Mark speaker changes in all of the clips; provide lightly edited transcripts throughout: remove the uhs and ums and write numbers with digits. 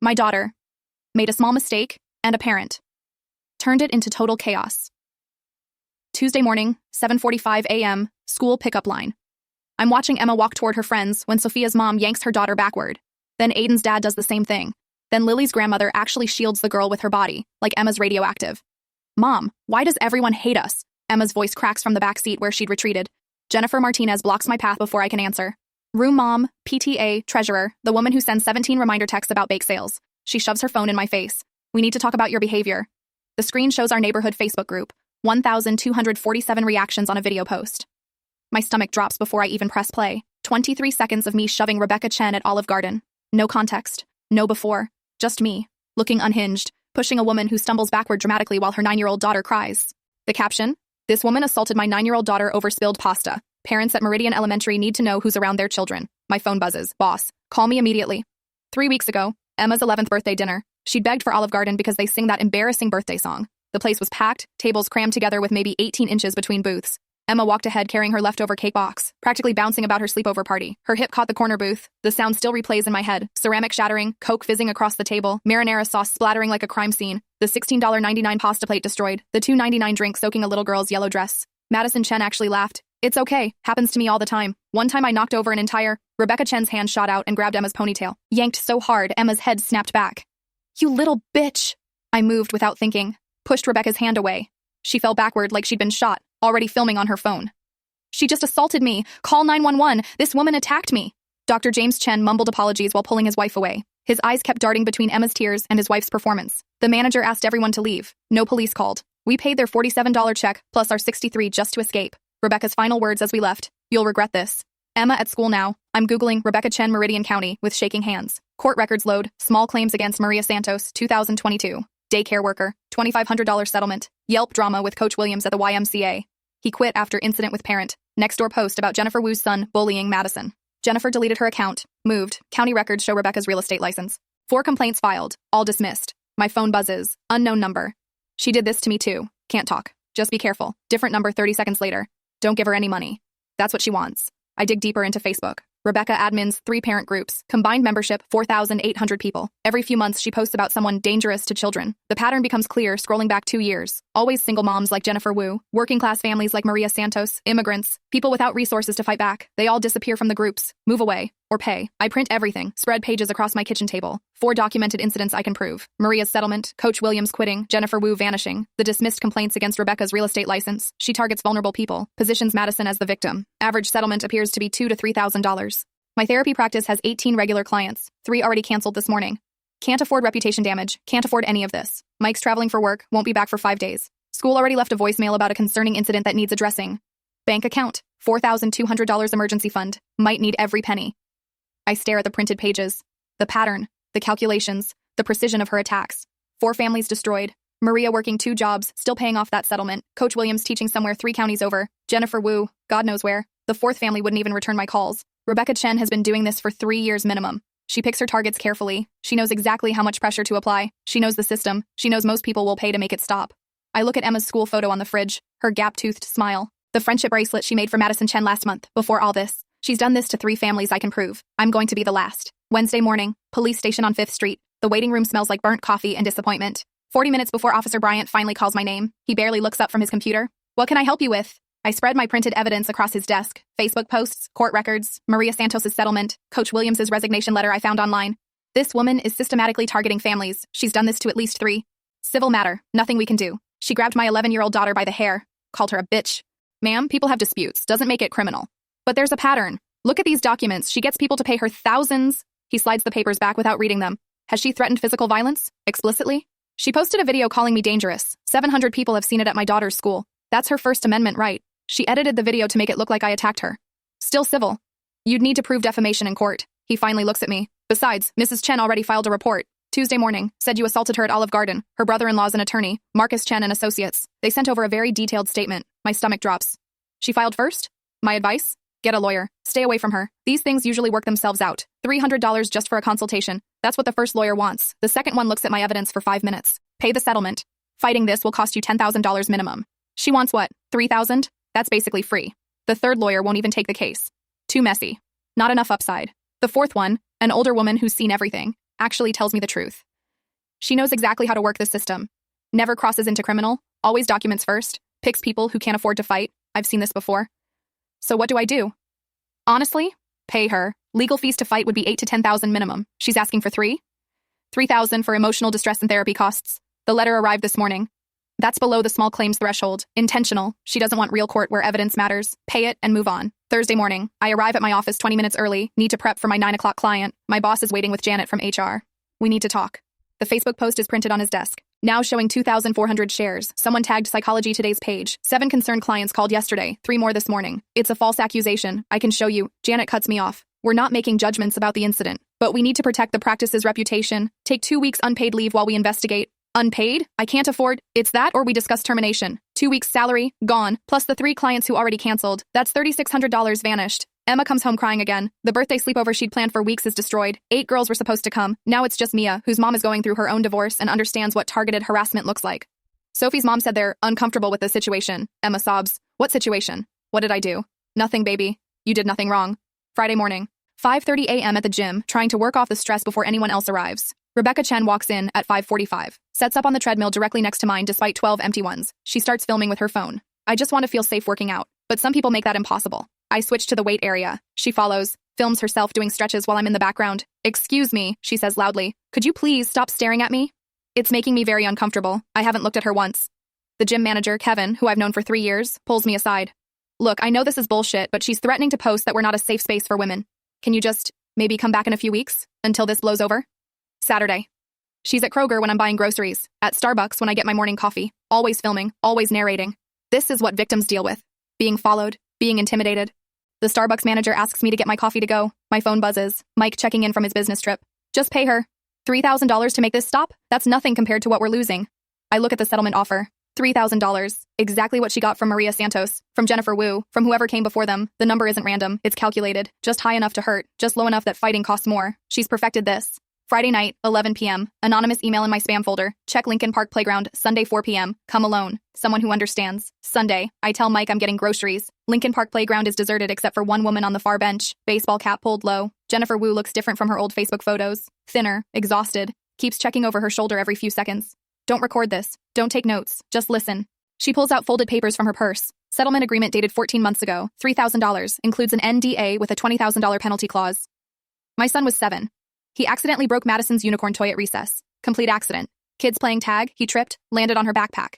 Speaker 1: My daughter made a small mistake, and a parent turned it into total chaos. Tuesday morning, 7:45 a.m., school pickup line. I'm watching Emma walk toward her friends when Sophia's mom yanks her daughter backward. Then Aiden's dad does the same thing. Then Lily's grandmother actually shields the girl with her body, like Emma's radioactive. Mom, why does everyone hate us? Emma's voice cracks from the back seat where she'd retreated. Jennifer Martinez blocks my path before I can answer. Room mom, PTA, treasurer, the woman who sends 17 reminder texts about bake sales. She shoves her phone in my face. We need to talk about your behavior. The screen shows our neighborhood Facebook group. 1,247 reactions on a video post. My stomach drops before I even press play. 23 seconds of me shoving Rebecca Chen at Olive Garden. No context. No before. Just me, looking unhinged, pushing a woman who stumbles backward dramatically while her 9-year-old daughter cries. The caption? This woman assaulted my 9-year-old daughter over spilled pasta. Parents at Meridian Elementary need to know who's around their children. My phone buzzes. Boss, call me immediately. 3 weeks ago, Emma's 11th birthday dinner. She'd begged for Olive Garden because they sing that embarrassing birthday song. The place was packed, tables crammed together with maybe 18 inches between booths. Emma walked ahead carrying her leftover cake box, practically bouncing about her sleepover party. Her hip caught the corner booth. The sound still replays in my head. Ceramic shattering, Coke fizzing across the table, marinara sauce splattering like a crime scene, the $16.99 pasta plate destroyed, the $2.99 drink soaking a little girl's yellow dress. Madison Chen actually laughed. It's okay. Happens to me all the time. One time I knocked over an entire... Rebecca Chen's hand shot out and grabbed Emma's ponytail. Yanked so hard, Emma's head snapped back. You little bitch! I moved without thinking. Pushed Rebecca's hand away. She fell backward like she'd been shot, already filming on her phone. She just assaulted me. Call 911. This woman attacked me. Dr. James Chen mumbled apologies while pulling his wife away. His eyes kept darting between Emma's tears and his wife's performance. The manager asked everyone to leave. No police called. We paid their $47 check plus our $63 just to escape. Rebecca's final words as we left. You'll regret this. Emma at school now. I'm Googling Rebecca Chen Meridian County with shaking hands. Court records load. Small claims against Maria Santos, 2022. Daycare worker. $2,500 settlement. Yelp drama with Coach Williams at the YMCA. He quit after incident with parent. Nextdoor post about Jennifer Wu's son bullying Madison. Jennifer deleted her account. Moved. County records show Rebecca's real estate license. 4 complaints filed. All dismissed. My phone buzzes. Unknown number. She did this to me too. Can't talk. Just be careful. Different number 30 seconds later. Don't give her any money. That's what she wants. I dig deeper into Facebook. Rebecca admins 3 parent groups. Combined membership, 4,800 people. Every few months, she posts about someone dangerous to children. The pattern becomes clear scrolling back 2 years. Always single moms like Jennifer Wu, working class families like Maria Santos, immigrants, people without resources to fight back. They all disappear from the groups, move away, or pay. I print everything, spread pages across my kitchen table. 4 documented incidents I can prove. Maria's settlement, Coach Williams quitting, Jennifer Wu vanishing, the dismissed complaints against Rebecca's real estate license. She targets vulnerable people, positions Madison as the victim. Average settlement appears to be $2,000 to $3,000. My therapy practice has 18 regular clients, 3 already canceled this morning. Can't afford reputation damage, can't afford any of this. Mike's traveling for work, won't be back for 5 days. School already left a voicemail about a concerning incident that needs addressing. Bank account, $4,200 emergency fund, might need every penny. I stare at the printed pages. The pattern, the calculations, the precision of her attacks. 4 families destroyed. Maria working 2 jobs, still paying off that settlement. Coach Williams teaching somewhere 3 counties over. Jennifer Wu, God knows where. The 4th family wouldn't even return my calls. Rebecca Chen has been doing this for 3 years minimum. She picks her targets carefully. She knows exactly how much pressure to apply. She knows the system. She knows most people will pay to make it stop. I look at Emma's school photo on the fridge, her gap-toothed smile. The friendship bracelet she made for Madison Chen last month, before all this. She's done this to 3 families I can prove. I'm going to be the last. Wednesday morning, police station on 5th Street. The waiting room smells like burnt coffee and disappointment. 40 minutes before Officer Bryant finally calls my name, he barely looks up from his computer. What can I help you with? I spread my printed evidence across his desk. Facebook posts, court records, Maria Santos' settlement, Coach Williams' resignation letter I found online. This woman is systematically targeting families. She's done this to at least 3. Civil matter. Nothing we can do. She grabbed my 11-year-old daughter by the hair. Called her a bitch. Ma'am, people have disputes. Doesn't make it criminal. But there's a pattern. Look at these documents. She gets people to pay her thousands. He slides the papers back without reading them. Has she threatened physical violence? Explicitly? She posted a video calling me dangerous. 700 people have seen it at my daughter's school. That's her First Amendment right. She edited the video to make it look like I attacked her. Still civil. You'd need to prove defamation in court. He finally looks at me. Besides, Mrs. Chen already filed a report. Tuesday morning, said you assaulted her at Olive Garden. Her brother-in-law's an attorney, Marcus Chen and Associates. They sent over a very detailed statement. My stomach drops. She filed first? My advice? Get a lawyer. Stay away from her. These things usually work themselves out. $300 just for a consultation. That's what the first lawyer wants. The second one looks at my evidence for 5 minutes. Pay the settlement. Fighting this will cost you $10,000 minimum. She wants what? $3,000? That's basically free. The third lawyer won't even take the case. Too messy. Not enough upside. The fourth one, an older woman who's seen everything. actually tells me the truth. She knows exactly how to work the system. Never crosses into criminal, always documents first, picks people who can't afford to fight. I've seen this before. So what do I do? Honestly, pay her. Legal fees to fight would be $8,000 to $10,000 minimum. She's asking for $3,000 for emotional distress and therapy costs. The letter arrived this morning. That's below the small claims threshold. Intentional. She doesn't want real court where evidence matters. Pay it and move on. Thursday morning, I arrive at my office 20 minutes early, need to prep for my 9 o'clock client. My boss is waiting with Janet from HR. We need to talk. The Facebook post is printed on his desk. Now showing 2,400 shares. Someone tagged Psychology Today's page. 7 concerned clients called yesterday, 3 more this morning. It's a false accusation. I can show you. Janet cuts me off. We're not making judgments about the incident, but we need to protect the practice's reputation. Take 2 weeks unpaid leave while we investigate. Unpaid? I can't afford. It's that or we discuss termination. 2 weeks salary, gone, plus the 3 clients who already canceled. That's $3,600 vanished. Emma comes home crying again. The birthday sleepover she'd planned for weeks is destroyed. 8 girls were supposed to come. Now it's just Mia, whose mom is going through her own divorce and understands what targeted harassment looks like. Sophie's mom said they're uncomfortable with the situation. Emma sobs. What situation? What did I do? Nothing, baby. You did nothing wrong. Friday morning. 5:30 a.m. at the gym, trying to work off the stress before anyone else arrives. Rebecca Chen walks in at 5:45. Sets up on the treadmill directly next to mine despite 12 empty ones. She starts filming with her phone. I just want to feel safe working out, but some people make that impossible. I switch to the weight area. She follows, films herself doing stretches while I'm in the background. Excuse me, she says loudly. Could you please stop staring at me? It's making me very uncomfortable. I haven't looked at her once. The gym manager, Kevin, who I've known for 3 years, pulls me aside. Look, I know this is bullshit, but she's threatening to post that we're not a safe space for women. Can you just maybe come back in a few weeks until this blows over? Saturday. She's at Kroger when I'm buying groceries, at Starbucks when I get my morning coffee, always filming, always narrating. This is what victims deal with. Being followed, being intimidated. The Starbucks manager asks me to get my coffee to go. My phone buzzes. Mike checking in from his business trip. Just pay her. $3,000 to make this stop? That's nothing compared to what we're losing. I look at the settlement offer. $3,000. Exactly what she got from Maria Santos, from Jennifer Wu, from whoever came before them. The number isn't random. It's calculated. Just high enough to hurt. Just low enough that fighting costs more. She's perfected this. Friday night, 11 p.m. Anonymous email in my spam folder. Check Lincoln Park Playground. Sunday, 4 p.m. Come alone. Someone who understands. Sunday, I tell Mike I'm getting groceries. Lincoln Park Playground is deserted except for one woman on the far bench. Baseball cap pulled low. Jennifer Wu looks different from her old Facebook photos. Thinner, exhausted. Keeps checking over her shoulder every few seconds. Don't record this. Don't take notes. Just listen. She pulls out folded papers from her purse. Settlement agreement dated 14 months ago. $3,000. Includes an NDA with a $20,000 penalty clause. My son was 7. He accidentally broke Madison's unicorn toy at recess. Complete accident. Kids playing tag, he tripped, landed on her backpack.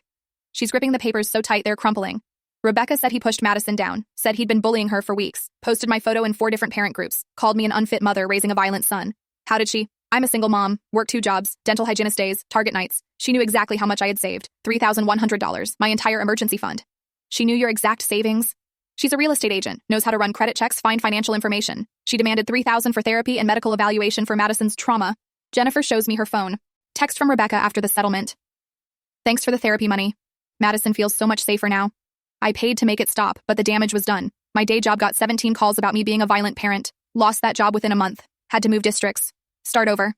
Speaker 1: She's gripping the papers so tight they're crumpling. Rebecca said he pushed Madison down, said he'd been bullying her for weeks, posted my photo in 4 different parent groups, called me an unfit mother raising a violent son. How did she? I'm a single mom, work 2 jobs, dental hygienist days, Target nights. She knew exactly how much I had saved. $3,100, my entire emergency fund. She knew your exact savings. She's a real estate agent, knows how to run credit checks, find financial information. She demanded $3,000 for therapy and medical evaluation for Madison's trauma. Jennifer shows me her phone. Text from Rebecca after the settlement. Thanks for the therapy money. Madison feels so much safer now. I paid to make it stop, but the damage was done. My day job got 17 calls about me being a violent parent. Lost that job within a month. Had to move districts. Start over.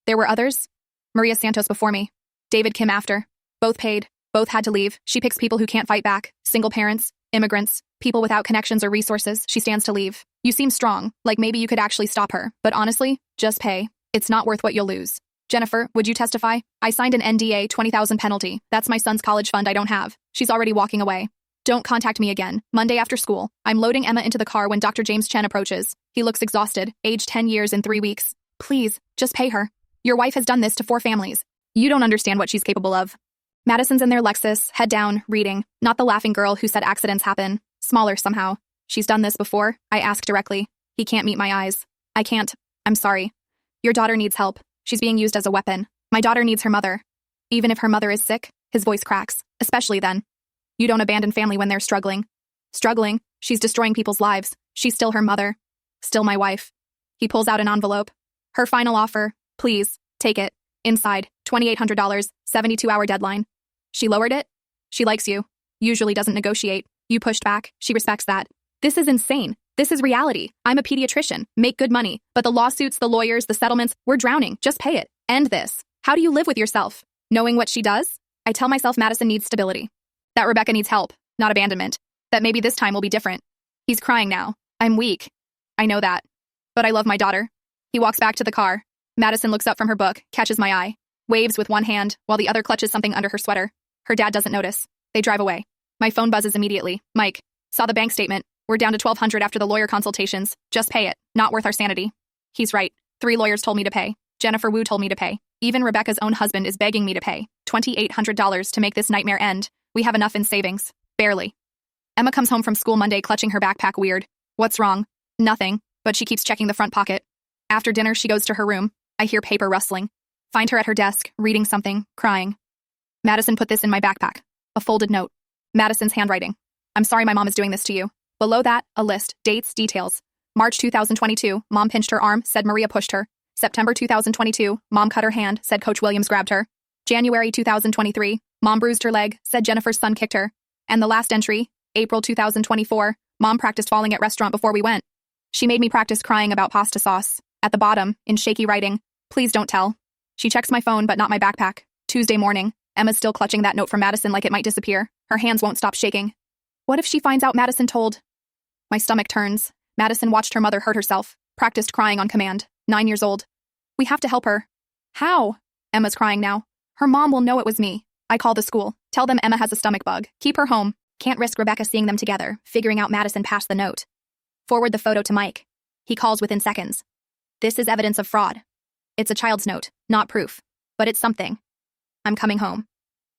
Speaker 1: There were others? Maria Santos before me. David Kim after. Both paid. Both had to leave. She picks people who can't fight back. Single parents. Immigrants. People without connections or resources. She stands to leave. You seem strong, like maybe you could actually stop her. But honestly, just pay. It's not worth what you'll lose. Jennifer, would you testify? I signed an NDA, $20,000 penalty. That's my son's college fund I don't have. She's already walking away. Don't contact me again. Monday after school. I'm loading Emma into the car when Dr. James Chen approaches. He looks exhausted, aged 10 years in 3 weeks. Please, just pay her. Your wife has done this to 4 families. You don't understand what she's capable of. Madison's in their Lexus, head down, reading. Not the laughing girl who said accidents happen. Smaller somehow. She's done this before, I ask directly. He can't meet my eyes. I can't. I'm sorry. Your daughter needs help. She's being used as a weapon. My daughter needs her mother. Even if her mother is sick, his voice cracks, especially then. You don't abandon family when they're struggling. Struggling? She's destroying people's lives. She's still her mother. Still my wife. He pulls out an envelope. Her final offer. Please, take it. Inside, $2,800, 72-hour deadline. She lowered it? She likes you. Usually doesn't negotiate. You pushed back. She respects that. This is insane. This is reality. I'm a pediatrician. Make good money. But the lawsuits, the lawyers, the settlements, we're drowning. Just pay it. End this. How do you live with yourself? Knowing what she does? I tell myself Madison needs stability. That Rebecca needs help, not abandonment. That maybe this time will be different. He's crying now. I'm weak. I know that. But I love my daughter. He walks back to the car. Madison looks up from her book, catches my eye, waves with one hand while the other clutches something under her sweater. Her dad doesn't notice. They drive away. My phone buzzes immediately. Mike, saw the bank statement. We're down to $1,200 after the lawyer consultations. Just pay it. Not worth our sanity. He's right. 3 lawyers told me to pay. Jennifer Wu told me to pay. Even Rebecca's own husband is begging me to pay. $2,800 to make this nightmare end. We have enough in savings. Barely. Emma comes home from school Monday clutching her backpack weird. What's wrong? Nothing, but she keeps checking the front pocket. After dinner, she goes to her room. I hear paper rustling. Find her at her desk, reading something, crying. Madison put this in my backpack. A folded note. Madison's handwriting. I'm sorry my mom is doing this to you. Below that, a list, dates, details. March 2022, Mom pinched her arm, said Maria pushed her. September 2022, Mom cut her hand, said Coach Williams grabbed her. January 2023, Mom bruised her leg, said Jennifer's son kicked her. And the last entry, April 2024, Mom practiced falling at restaurant before we went. She made me practice crying about pasta sauce. At the bottom, in shaky writing, please don't tell. She checks my phone but not my backpack. Tuesday morning, Emma's still clutching that note from Madison like it might disappear. Her hands won't stop shaking. What if she finds out Madison told? My stomach turns. Madison watched her mother hurt herself, practiced crying on command. 9 years old. We have to help her. How? Emma's crying now. Her mom will know it was me. I call the school. Tell them Emma has a stomach bug. Keep her home. Can't risk Rebecca seeing them together, figuring out Madison passed the note. Forward the photo to Mike. He calls within seconds. This is evidence of fraud. It's a child's note, not proof. But it's something. I'm coming home.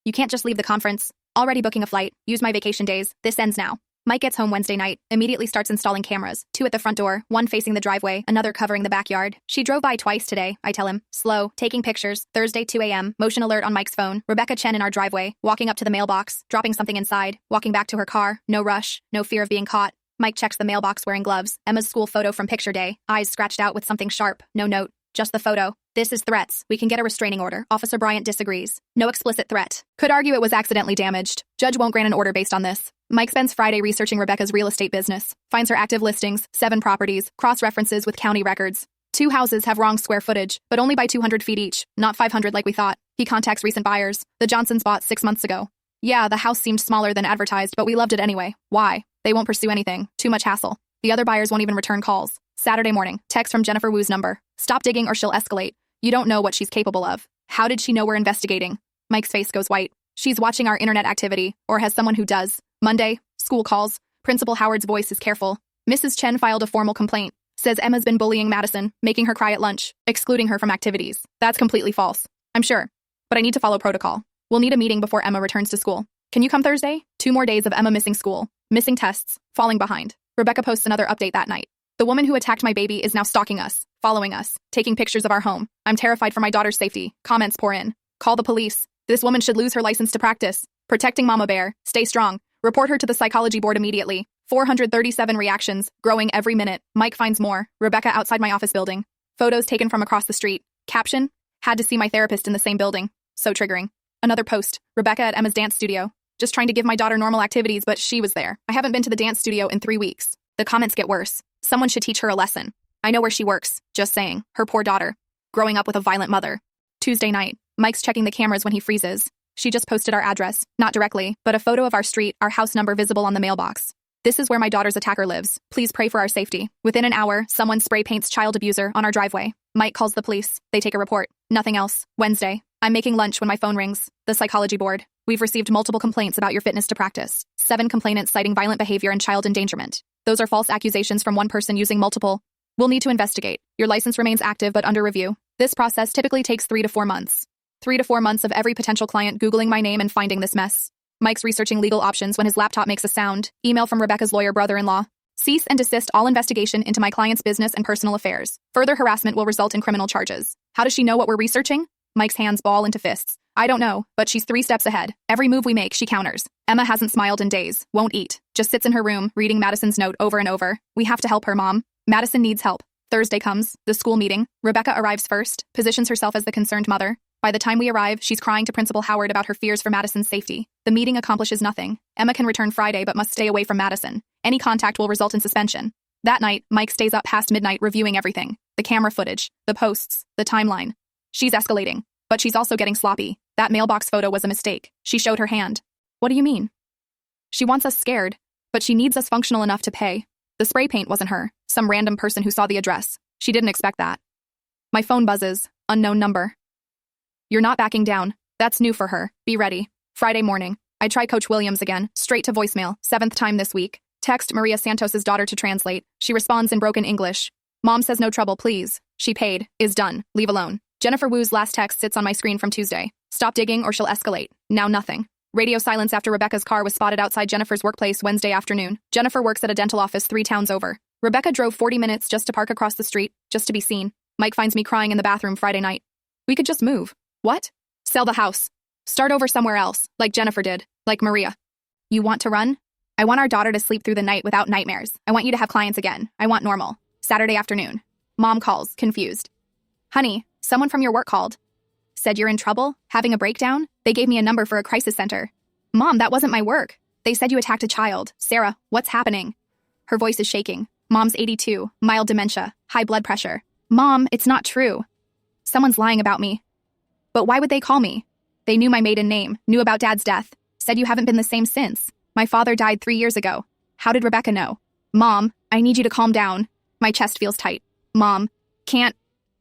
Speaker 1: You can't just leave the conference. Already booking a flight. Use my vacation days. This ends now. Mike gets home Wednesday night, immediately starts installing cameras, 2 at the front door, 1 facing the driveway, another covering the backyard. She drove by twice today, I tell him. Slow, taking pictures, Thursday 2 a.m., motion alert on Mike's phone, Rebecca Chen in our driveway, walking up to the mailbox, dropping something inside, walking back to her car, no rush, no fear of being caught. Mike checks the mailbox wearing gloves, Emma's school photo from picture day, eyes scratched out with something sharp, no note, just the photo. This is threats. We can get a restraining order. Officer Bryant disagrees. No explicit threat. Could argue it was accidentally damaged. Judge won't grant an order based on this. Mike spends Friday researching Rebecca's real estate business. Finds her active listings, 7 properties, cross-references with county records. 2 houses have wrong square footage, but only by 200 feet each, not 500 like we thought. He contacts recent buyers. The Johnsons bought 6 months ago. Yeah, the house seemed smaller than advertised, but we loved it anyway. Why? They won't pursue anything. Too much hassle. The other buyers won't even return calls. Saturday morning, text from Jennifer Wu's number. Stop digging or she'll escalate. You don't know what she's capable of. How did she know we're investigating? Mike's face goes white. She's watching our internet activity, or has someone who does. Monday, school calls. Principal Howard's voice is careful. Mrs. Chen filed a formal complaint. Says Emma's been bullying Madison, making her cry at lunch, excluding her from activities. That's completely false. I'm sure. But I need to follow protocol. We'll need a meeting before Emma returns to school. Can you come Thursday? 2 more days of Emma missing school, missing tests, falling behind. Rebecca posts another update that night. The woman who attacked my baby is now stalking us, following us, taking pictures of our home. I'm terrified for my daughter's safety. Comments pour in. Call the police. This woman should lose her license to practice. Protecting Mama Bear. Stay strong. Report her to the psychology board immediately. 437 reactions, growing every minute. Mike finds more. Rebecca outside my office building. Photos taken from across the street. Caption: had to see my therapist in the same building. So triggering. Another post. Rebecca at Emma's dance studio. Just trying to give my daughter normal activities, but she was there. I haven't been to the dance studio in 3 weeks. The comments get worse. Someone should teach her a lesson. I know where she works. Just saying. Her poor daughter. Growing up with a violent mother. Tuesday night. Mike's checking the cameras when he freezes. She just posted our address. Not directly, but a photo of our street, our house number visible on the mailbox. This is where my daughter's attacker lives. Please pray for our safety. Within an hour, someone spray paints child abuser on our driveway. Mike calls the police. They take a report. Nothing else. Wednesday. I'm making lunch when my phone rings. The psychology board. We've received multiple complaints about your fitness to practice. 7 complainants citing violent behavior and child endangerment. Those are false accusations from one person using multiple. We'll need to investigate. Your license remains active but under review. This process typically takes 3 to 4 months. 3 to 4 months of every potential client Googling my name and finding this mess. Mike's researching legal options when his laptop makes a sound. Email from Rebecca's lawyer brother-in-law. Cease and desist all investigation into my client's business and personal affairs. Further harassment will result in criminal charges. How does she know what we're researching? Mike's hands ball into fists. I don't know, but she's 3 steps ahead. Every move we make, she counters. Emma hasn't smiled in days, won't eat, just sits in her room, reading Madison's note over and over. We have to help her, Mom. Madison needs help. Thursday comes, the school meeting. Rebecca arrives first, positions herself as the concerned mother. By the time we arrive, she's crying to Principal Howard about her fears for Madison's safety. The meeting accomplishes nothing. Emma can return Friday but must stay away from Madison. Any contact will result in suspension. That night, Mike stays up past midnight reviewing everything. The camera footage, the posts, the timeline. She's escalating, but she's also getting sloppy. That mailbox photo was a mistake. She showed her hand. What do you mean? She wants us scared, but she needs us functional enough to pay. The spray paint wasn't her, some random person who saw the address. She didn't expect that. My phone buzzes. Unknown number. You're not backing down. That's new for her. Be ready. Friday morning. I try Coach Williams again. Straight to voicemail. 7th time this week. Text Maria Santos's daughter to translate. She responds in broken English. Mom says no trouble, please. She paid. Is done. Leave alone. Jennifer Wu's last text sits on my screen from Tuesday. Stop digging or she'll escalate. Now nothing. Radio silence after Rebecca's car was spotted outside Jennifer's workplace Wednesday afternoon. Jennifer works at a dental office 3 towns over. Rebecca drove 40 minutes just to park across the street, just to be seen. Mike finds me crying in the bathroom Friday night. We could just move. What? Sell the house. Start over somewhere else, like Jennifer did, like Maria. You want to run? I want our daughter to sleep through the night without nightmares. I want you to have clients again. I want normal. Saturday afternoon. Mom calls, confused. Honey, someone from your work called. Said you're in trouble? Having a breakdown? They gave me a number for a crisis center. Mom, that wasn't my work. They said you attacked a child. Sarah, what's happening? Her voice is shaking. Mom's 82, mild dementia, high blood pressure. Mom, it's not true. Someone's lying about me. But why would they call me? They knew my maiden name, knew about Dad's death, said you haven't been the same since. My father died 3 years ago. How did Rebecca know? Mom, I need you to calm down. My chest feels tight. Mom, can't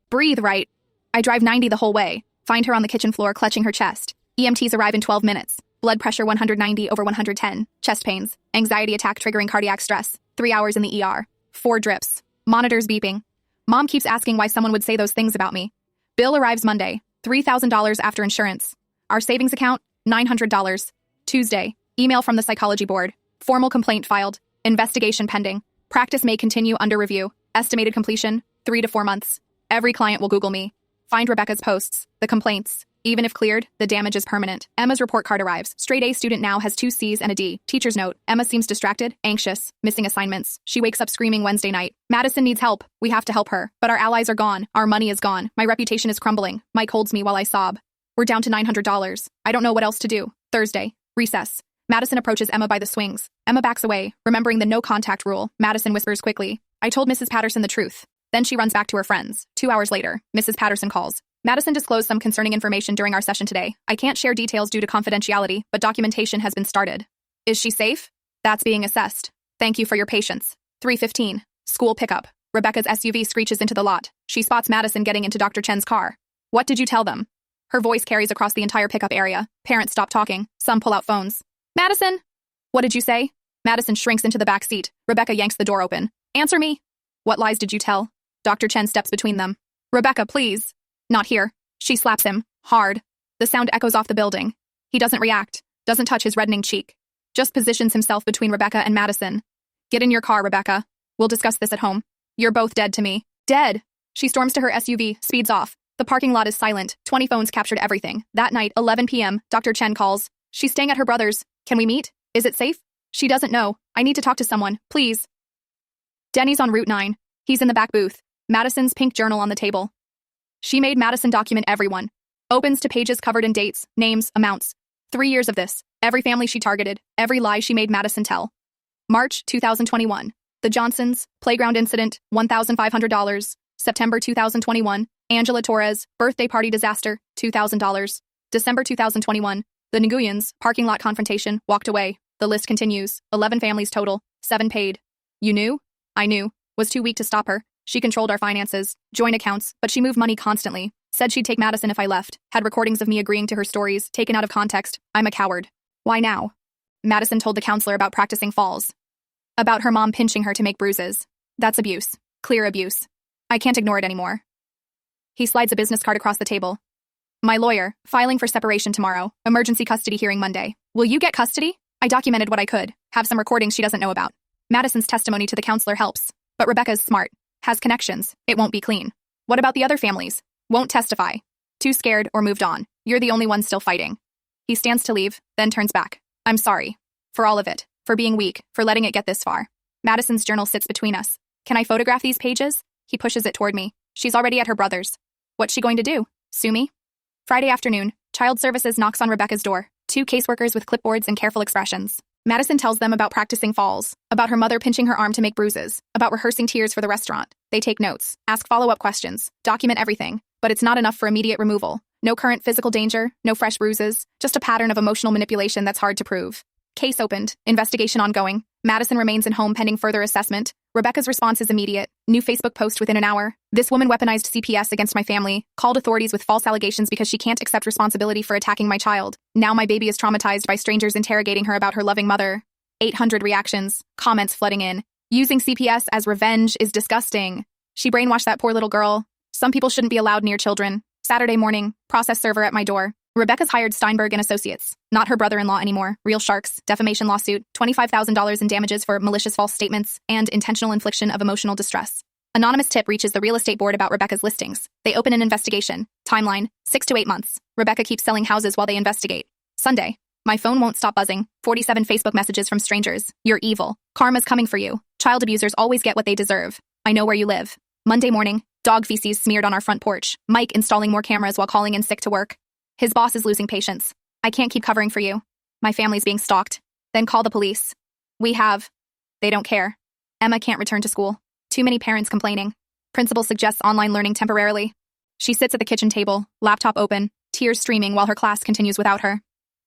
Speaker 1: breathe right. I drive 90 the whole way. Find her on the kitchen floor clutching her chest. EMTs arrive in 12 minutes. Blood pressure 190 over 110. Chest pains. Anxiety attack triggering cardiac stress. 3 hours in the ER. 4 drips. Monitors beeping. Mom keeps asking why someone would say those things about me. Bill arrives Monday. $3,000 after insurance. Our savings account, $900. Tuesday. Email from the psychology board. Formal complaint filed. Investigation pending. Practice may continue under review. Estimated completion, 3 to 4 months. Every client will Google me. Find Rebecca's posts, the complaints. Even if cleared, the damage is permanent. Emma's report card arrives. Straight A student now has 2 C's and a D. Teacher's note. Emma seems distracted, anxious, missing assignments. She wakes up screaming Wednesday night. Madison needs help. We have to help her. But our allies are gone. Our money is gone. My reputation is crumbling. Mike holds me while I sob. We're down to $900. I don't know what else to do. Thursday. Recess. Madison approaches Emma by the swings. Emma backs away, remembering the no contact rule. Madison whispers quickly, I told Mrs. Patterson the truth. Then she runs back to her friends. 2 hours later, Mrs. Patterson calls. Madison disclosed some concerning information during our session today. I can't share details due to confidentiality, but documentation has been started. Is she safe? That's being assessed. Thank you for your patience. 3:15. School pickup. Rebecca's SUV screeches into the lot. She spots Madison getting into Dr. Chen's car. What did you tell them? Her voice carries across the entire pickup area. Parents stop talking. Some pull out phones. Madison? What did you say? Madison shrinks into the back seat. Rebecca yanks the door open. Answer me. What lies did you tell? Dr. Chen steps between them. Rebecca, please. Not here. She slaps him. Hard. The sound echoes off the building. He doesn't react. Doesn't touch his reddening cheek. Just positions himself between Rebecca and Madison. Get in your car, Rebecca. We'll discuss this at home. You're both dead to me. Dead. She storms to her SUV, speeds off. The parking lot is silent. 20 phones captured everything. That night, 11 p.m., Dr. Chen calls. She's staying at her brother's. Can we meet? Is it safe? She doesn't know. I need to talk to someone, please. Denny's on Route 9. He's in the back booth. Madison's pink journal on the table. She made Madison document everyone. Opens to pages covered in dates, names, amounts. 3 years of this. Every family she targeted. Every lie she made Madison tell. March 2021. The Johnsons. Playground incident. $1,500. September 2021. Angela Torres. Birthday party disaster. $2,000. December 2021. The Nguyens. Parking lot confrontation. Walked away. The list continues. 11 families total. 7 paid. You knew? I knew. Was too weak to stop her. She controlled our finances. Joint accounts. But she moved money constantly. Said she'd take Madison if I left. Had recordings of me agreeing to her stories. Taken out of context. I'm a coward. Why now? Madison told the counselor about practicing falls. About her mom pinching her to make bruises. That's abuse. Clear abuse. I can't ignore it anymore. He slides a business card across the table. My lawyer, filing for separation tomorrow. Emergency custody hearing Monday. Will you get custody? I documented what I could. Have some recordings she doesn't know about. Madison's testimony to the counselor helps. But Rebecca's smart. Has connections. It won't be clean. What about the other families? Won't testify. Too scared or moved on. You're the only one still fighting. He stands to leave, then turns back. I'm sorry. For all of it. For being weak. For letting it get this far. Madison's journal sits between us. Can I photograph these pages? He pushes it toward me. She's already at her brother's. What's she going to do? Sue me? Friday afternoon. Child Services knocks on Rebecca's door. 2 caseworkers with clipboards and careful expressions. Madison tells them about practicing falls. About her mother pinching her arm to make bruises. About rehearsing tears for the restaurant. They take notes. Ask follow-up questions. Document everything. But it's not enough for immediate removal. No current physical danger. No fresh bruises. Just a pattern of emotional manipulation that's hard to prove. Case opened. Investigation ongoing. Madison remains in home pending further assessment. Rebecca's response is immediate. New Facebook post within an hour. This woman weaponized CPS against my family, called authorities with false allegations because she can't accept responsibility for attacking my child. Now my baby is traumatized by strangers interrogating her about her loving mother. 800 reactions, comments flooding in. Using CPS as revenge is disgusting. She brainwashed that poor little girl. Some people shouldn't be allowed near children. Saturday morning, process server at my door. Rebecca's hired Steinberg and Associates. Not her brother-in-law anymore. Real sharks. Defamation lawsuit. $25,000 in damages for malicious false statements and intentional infliction of emotional distress. Anonymous tip reaches the real estate board about Rebecca's listings. They open an investigation. Timeline, 6 to 8 months. Rebecca keeps selling houses while they investigate. Sunday. My phone won't stop buzzing. 47 Facebook messages from strangers. You're evil. Karma's coming for you. Child abusers always get what they deserve. I know where you live. Monday morning. Dog feces smeared on our front porch. Mike installing more cameras while calling in sick to work. His boss is losing patience. I can't keep covering for you. My family's being stalked. Then call the police. We have. They don't care. Emma can't return to school. Too many parents complaining. Principal suggests online learning temporarily. She sits at the kitchen table, laptop open, tears streaming while her class continues without her.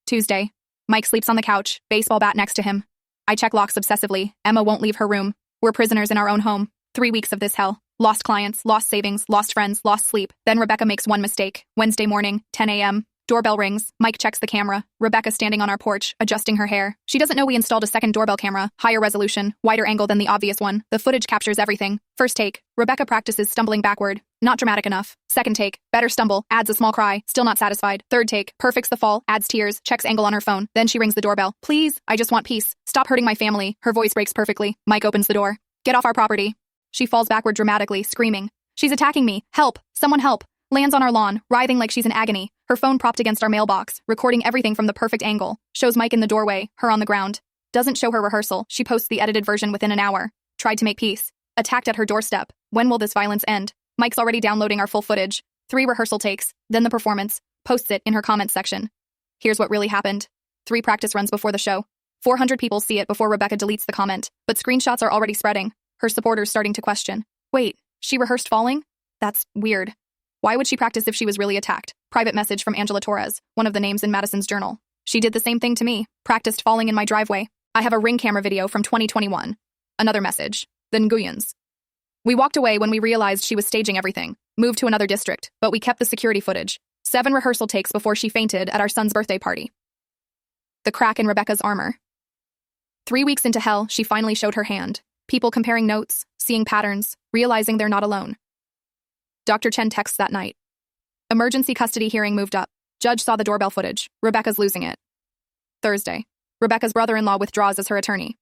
Speaker 1: Tuesday. Mike sleeps on the couch, baseball bat next to him. I check locks obsessively. Emma won't leave her room. We're prisoners in our own home. 3 weeks of this hell. Lost clients, lost savings, lost friends, lost sleep. Then Rebecca makes one mistake. Wednesday morning, 10 a.m. Doorbell rings. Mike checks the camera. Rebecca standing on our porch, adjusting her hair. She doesn't know we installed a second doorbell camera, higher resolution, wider angle than the obvious one. The footage captures everything. First take. Rebecca practices stumbling backward. Not dramatic enough. Second take. Better stumble. Adds a small cry. Still not satisfied. Third take. Perfects the fall. Adds tears. Checks angle on her phone. Then she rings the doorbell. Please, I just want peace. Stop hurting my family. Her voice breaks perfectly. Mike opens the door. Get off our property. She falls backward dramatically, screaming. She's attacking me. Help. Someone help. Lands on our lawn, writhing like she's in agony. Her phone propped against our mailbox, recording everything from the perfect angle. Shows Mike in the doorway, her on the ground. Doesn't show her rehearsal. She posts the edited version within an hour. Tried to make peace. Attacked at her doorstep. When will this violence end? Mike's already downloading our full footage. 3 rehearsal takes, then the performance. Posts it in her comments section. Here's what really happened. 3 practice runs before the show. 400 people see it before Rebecca deletes the comment, but screenshots are already spreading. Her supporters starting to question. Wait, she rehearsed falling? That's weird. Why would she practice if she was really attacked? Private message from Angela Torres, one of the names in Madison's journal. She did the same thing to me. Practiced falling in my driveway. I have a Ring camera video from 2021. Another message. The Nguyens. We walked away when we realized she was staging everything. Moved to another district, but we kept the security footage. 7 rehearsal takes before she fainted at our son's birthday party. The crack in Rebecca's armor. 3 weeks into hell, she finally showed her hand. People comparing notes, seeing patterns, realizing they're not alone. Dr. Chen texts that night. Emergency custody hearing moved up. Judge saw the doorbell footage. Rebecca's losing it. Thursday. Rebecca's brother-in-law withdraws as her attorney.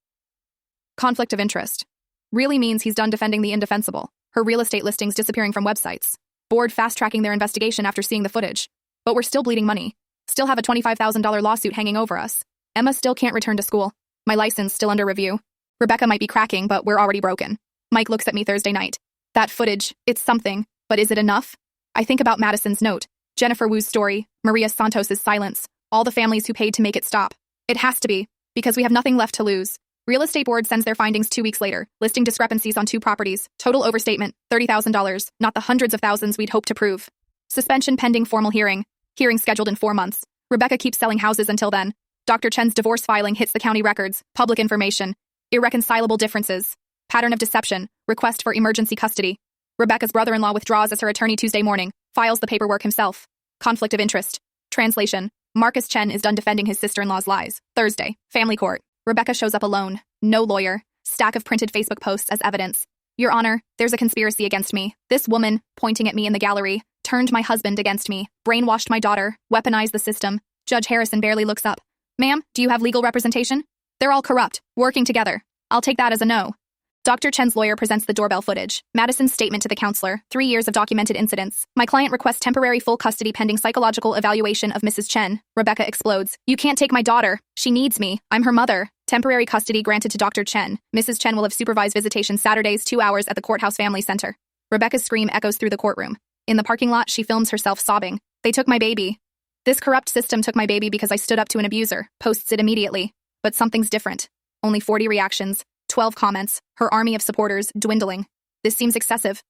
Speaker 1: Conflict of interest. Really means he's done defending the indefensible. Her real estate listings disappearing from websites. Board fast-tracking their investigation after seeing the footage. But we're still bleeding money. Still have a $25,000 lawsuit hanging over us. Emma still can't return to school. My license still under review. Rebecca might be cracking, but we're already broken. Mike looks at me Thursday night. That footage, it's something. But is it enough? I think about Madison's note, Jennifer Wu's story, Maria Santos's silence, all the families who paid to make it stop. It has to be, because we have nothing left to lose. Real estate board sends their findings 2 weeks later, listing discrepancies on 2 properties, total overstatement, $30,000, not the hundreds of thousands we'd hoped to prove. Suspension pending formal hearing scheduled in 4 months. Rebecca keeps selling houses until then. Dr. Chen's divorce filing hits the county records, public information, irreconcilable differences, pattern of deception, request for emergency custody. Rebecca's brother-in-law withdraws as her attorney Tuesday morning, files the paperwork himself. Conflict of interest. Translation. Marcus Chen is done defending his sister-in-law's lies. Thursday. Family court. Rebecca shows up alone. No lawyer. Stack of printed Facebook posts as evidence. Your Honor, there's a conspiracy against me. This woman, pointing at me in the gallery, turned my husband against me, brainwashed my daughter, weaponized the system. Judge Harrison barely looks up. Ma'am, do you have legal representation? They're all corrupt, working together. I'll take that as a no. Dr. Chen's lawyer presents the doorbell footage. Madison's statement to the counselor. 3 years of documented incidents. My client requests temporary full custody pending psychological evaluation of Mrs. Chen. Rebecca explodes. You can't take my daughter. She needs me. I'm her mother. Temporary custody granted to Dr. Chen. Mrs. Chen will have supervised visitation Saturdays 2 hours at the Courthouse Family Center. Rebecca's scream echoes through the courtroom. In the parking lot, she films herself sobbing. They took my baby. This corrupt system took my baby because I stood up to an abuser. Posts it immediately. But something's different. Only 40 reactions. 12 comments, her army of supporters dwindling. This seems excessive.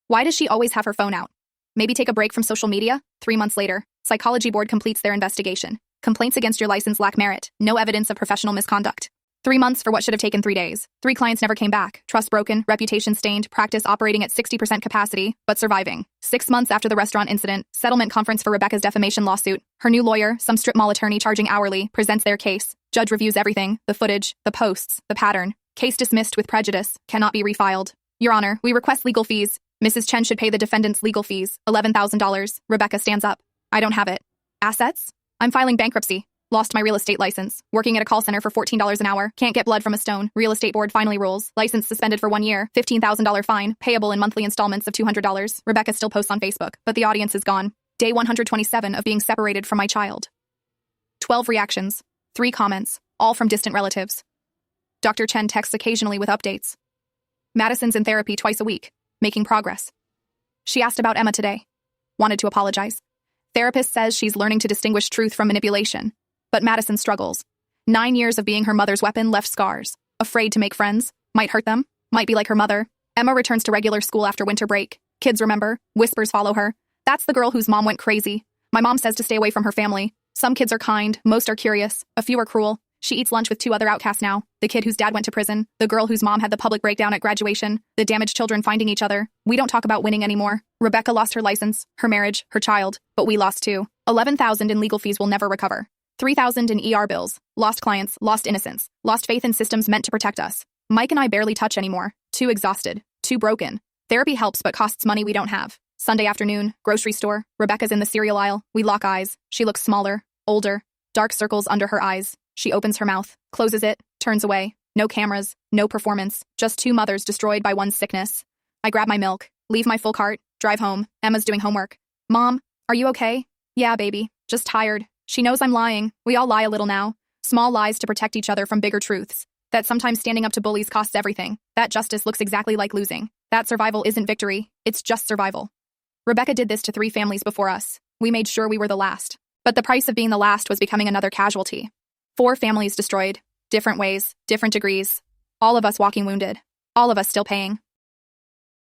Speaker 1: Why does she always have her phone out? Maybe take a break from social media? 3 months later, Psychology Board completes their investigation. Complaints against your license lack merit. No evidence of professional misconduct. 3 months for what should have taken 3 days. 3 clients never came back. Trust broken, reputation stained, practice operating at 60% capacity, but surviving. 6 months after the restaurant incident, settlement conference for Rebecca's defamation lawsuit. Her new lawyer, some strip mall attorney charging hourly, presents their case. Judge reviews everything, the footage, the posts, the pattern. Case dismissed with prejudice, cannot be refiled. Your Honor, we request legal fees. Mrs. Chen should pay the defendant's legal fees, $11,000. Rebecca stands up. I don't have it. Assets? I'm filing bankruptcy. Lost my real estate license. Working at a call center for $14 an hour. Can't get blood from a stone. Real estate board finally rules. License suspended for 1 year. $15,000 fine. Payable in monthly installments of $200. Rebecca still posts on Facebook, but the audience is gone. Day 127 of being separated from my child. 12 reactions. 3 comments. All from distant relatives. Dr. Chen texts occasionally with updates. Madison's in therapy twice a week. Making progress. She asked about Emma today. Wanted to apologize. Therapist says she's learning to distinguish truth from manipulation. But Madison struggles. 9 years of being her mother's weapon left scars. Afraid to make friends. Might hurt them. Might be like her mother. Emma returns to regular school after winter break. Kids remember. Whispers follow her. That's the girl whose mom went crazy. My mom says to stay away from her family. Some kids are kind. Most are curious. A few are cruel. She eats lunch with 2 other outcasts now. The kid whose dad went to prison. The girl whose mom had the public breakdown at graduation. The damaged children finding each other. We don't talk about winning anymore. Rebecca lost her license, her marriage, her child. But we lost too. $11,000 in legal fees will never recover. $3,000 in ER bills. Lost clients, lost innocence. Lost faith in systems meant to protect us. Mike and I barely touch anymore. Too exhausted. Too broken. Therapy helps but costs money we don't have. Sunday afternoon, grocery store. Rebecca's in the cereal aisle. We lock eyes. She looks smaller, older. Dark circles under her eyes. She opens her mouth, closes it, turns away. No cameras, no performance. Just 2 mothers destroyed by one sickness. I grab my milk, leave my full cart, drive home. Emma's doing homework. Mom, are you okay? Yeah, baby. Just tired. She knows I'm lying. We all lie a little now. Small lies to protect each other from bigger truths. That sometimes standing up to bullies costs everything. That justice looks exactly like losing. That survival isn't victory. It's just survival. Rebecca did this to 3 families before us. We made sure we were the last. But the price of being the last was becoming another casualty. 4 families destroyed. Different ways, different degrees. All of us walking wounded. All of us still paying.